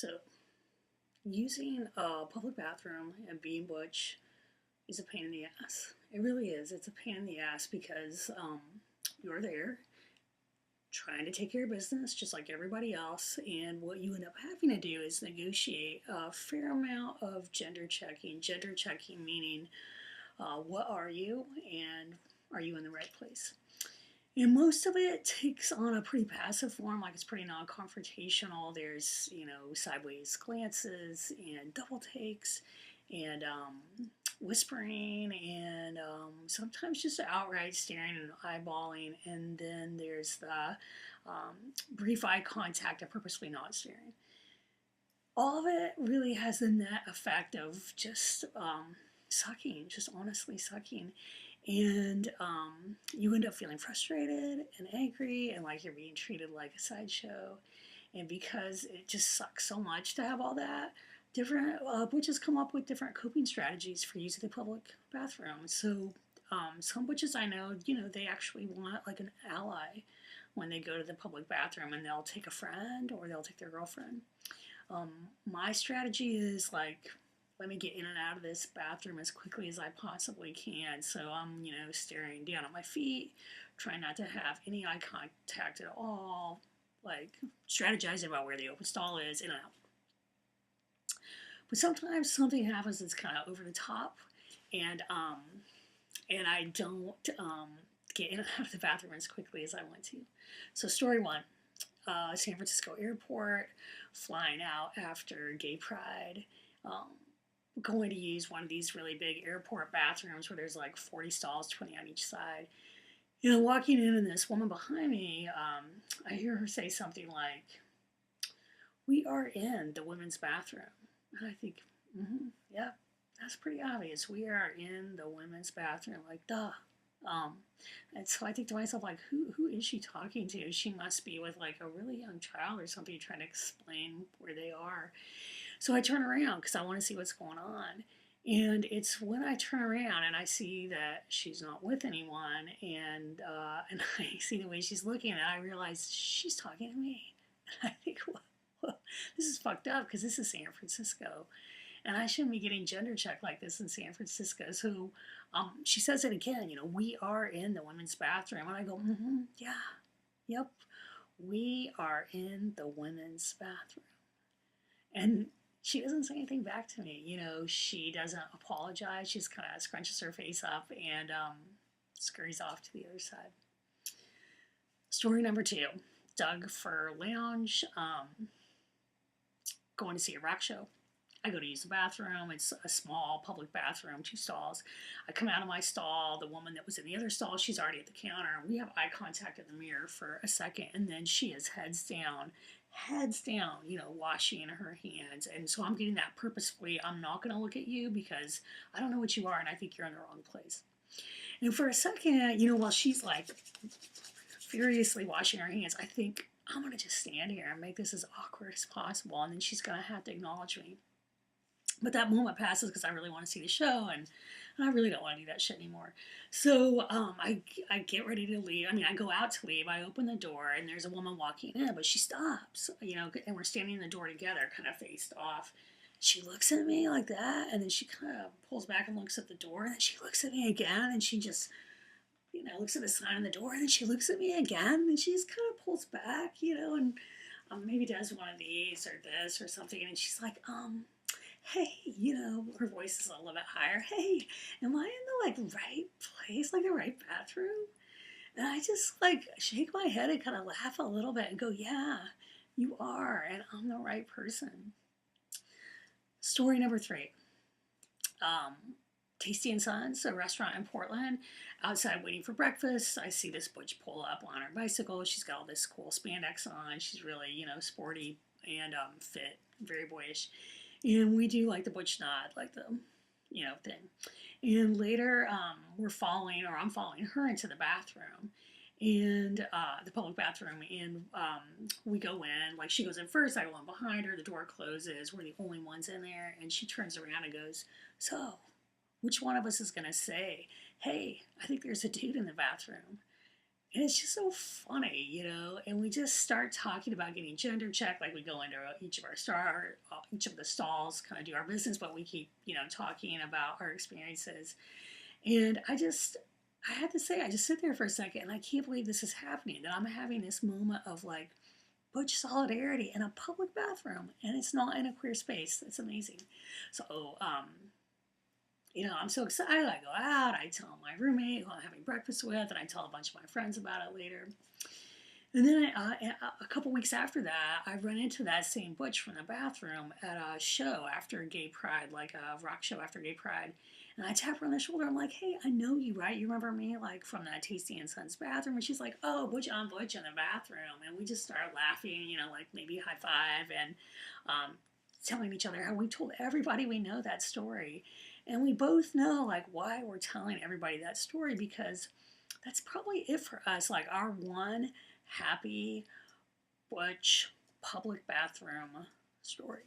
So, using a public bathroom and being butch is a pain in the ass. It really is. It's a pain in the ass because you're there trying to take care of business just like everybody else, and what you end up having to do is negotiate a fair amount of gender checking. Gender checking meaning what are you and are you in the right place? And most of it takes on a pretty passive form, like it's pretty non-confrontational. There's, sideways glances and double takes and whispering and sometimes just outright staring and eyeballing. And then there's the brief eye contact and purposely not staring. All of it really has the net effect of just sucking, just honestly sucking. And you end up feeling frustrated and angry and like you're being treated like a sideshow. And because it just sucks so much to have all that, different witches come up with different coping strategies for using the public bathroom. So some witches I know, they actually want like an ally when they go to the public bathroom, and they'll take a friend or they'll take their girlfriend. My strategy is like, let me get in and out of this bathroom as quickly as I possibly can. So I'm, staring down at my feet, trying not to have any eye contact at all, like strategizing about where the open stall is, in and out. But sometimes something happens that's kind of over the top, and I don't get in and out of the bathroom as quickly as I want to. So story one. San Francisco airport, flying out after Gay Pride, going to use one of these really big airport bathrooms where there's like 40 stalls, 20 on each side. Walking in, and this woman behind me, I hear her say something like, "We are in the women's bathroom." And I think, yeah, that's pretty obvious. We are in the women's bathroom. Like, duh. And so I think to myself, like, who is she talking to? She must be with like a really young child or something, trying to explain where they are. So I turn around because I want to see what's going on. And it's when I turn around and I see that she's not with anyone, and I see the way she's looking, and I realize she's talking to me. And I think, well, this is fucked up because this is San Francisco. And I shouldn't be getting gender checked like this in San Francisco. So she says it again, we are in the women's bathroom. And I go, yeah, yep, we are in the women's bathroom. And she doesn't say anything back to me. She doesn't apologize. She just kind of scrunches her face up and scurries off to the other side. Story number two, Doug Fur Lounge, going to see a rock show. I go to use the bathroom. It's a small public bathroom, 2 stalls. I come out of my stall. The woman that was in the other stall, she's already at the counter. We have eye contact in the mirror for a second, and then she is heads down, washing her hands. And so I'm getting that purposefully. I'm not going to look at you because I don't know what you are, and I think you're in the wrong place. And for a second, while she's like furiously washing her hands, I think I'm going to just stand here and make this as awkward as possible, and then she's going to have to acknowledge me. But that moment passes because I really want to see the show, and I really don't want to do that shit anymore. So I get ready to leave. I go out to leave. I open the door, and there's a woman walking in, but she stops, and we're standing in the door together, kind of faced off. She looks at me like that, and then she kind of pulls back and looks at the door, and then she looks at me again, and she just, looks at the sign on the door, and then she looks at me again, and she just kind of pulls back, and maybe does one of these or this or something, and she's like, hey, her voice is a little bit higher. Hey, am I in the right place, like the right bathroom? And I just shake my head and kind of laugh a little bit and go, yeah, you are, and I'm the right person. Story number 3. Tasty and Sons, a restaurant in Portland. Outside waiting for breakfast, I see this butch pull up on her bicycle. She's got all this cool spandex on. She's really, sporty and fit, very boyish. And we do like the butch nod, like the, thing. And later, I'm following her into the bathroom, and the public bathroom, and we go in, like she goes in first, I go in behind her, the door closes, we're the only ones in there, and she turns around and goes, so, which one of us is going to say, hey, I think there's a dude in the bathroom? And it's just so funny, you know. And we just start talking about getting gender checked, like we go into each of the stalls, kind of do our business, but we keep, you know, talking about our experiences. And I had to say, I just sit there for a second, and I can't believe this is happening. That I'm having this moment of like butch solidarity in a public bathroom, and it's not in a queer space. It's amazing. So, you know, I'm so excited. I go out, I tell my roommate who I'm having breakfast with, and I tell a bunch of my friends about it later. And then a couple weeks after that, I run into that same butch from the bathroom at a show after Gay Pride, like a rock show after Gay Pride. And I tap her on the shoulder. I'm like, hey, I know you, right? You remember me, like, from that Tasty and Sons bathroom? And she's like, oh, Butch on Butch in the bathroom. And we just start laughing, you know, like maybe high five and telling each other how we told everybody we know that story. And we both know, like, why we're telling everybody that story, because that's probably it for us. Like, our one happy butch public bathroom story.